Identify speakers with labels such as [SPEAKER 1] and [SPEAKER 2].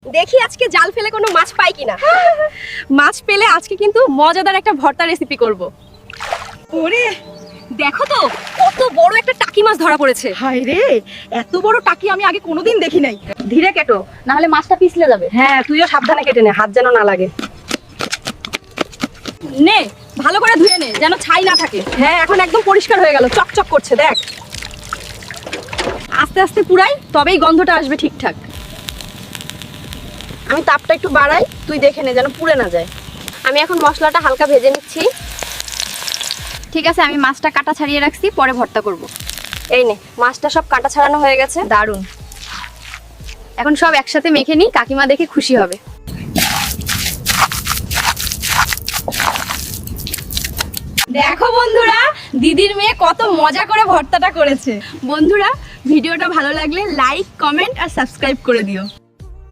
[SPEAKER 1] দেখি আজকে জাল ফেলে কোনো মাছ পাই কিনা। মাছ পেলে আজকে কিন্তু মজাদার একটা ভর্তা রেসিপি করব। ওরে দেখো তো কত বড় একটা টাকি মাছ ধরা পড়েছে।
[SPEAKER 2] হায় রে, এত বড় টাকি আমি আগে কোনোদিন দেখি নাই।
[SPEAKER 1] ধীরে কেটো, না হলে মাছটা পিছলে যাবে।
[SPEAKER 2] হ্যাঁ, তুইও সাবধানে কেটে নে, হাত যেন না লাগে।
[SPEAKER 1] নে ভালো করে ধুয়ে নে, যেন ছাই না থাকে।
[SPEAKER 2] হ্যাঁ, এখন একদম পরিষ্কার হয়ে গেল, চকচক করছে দেখ।
[SPEAKER 1] আস্তে আস্তে পুরাই, তবেই গন্ধটা আসবে ঠিকঠাক।
[SPEAKER 2] আমি তাপটা একটু বাড়াই, তুই দেখে নে যেন পুড়ে না যায়।
[SPEAKER 1] আমি এখন মশলাটা হালকা ভেজে নিচ্ছি। ঠিক আছে, আমি মাছটা কাটা ছাড়িয়ে রাখছি, পরে ভর্তা করব। এই নে, মাছটা সব কাটা ছাড়ানো হয়ে গেছে। দারুণ। এখন সব একসাথে মেখে নিই, কাকিমা দেখে খুশি হবে। দেখো বন্ধুরা, দিদির মেয়ে কত মজা করে ভর্তাটা করেছে। বন্ধুরা, ভিডিওটা ভালো লাগলে লাইক, কমেন্ট আর সাবস্ক্রাইব করে দিও।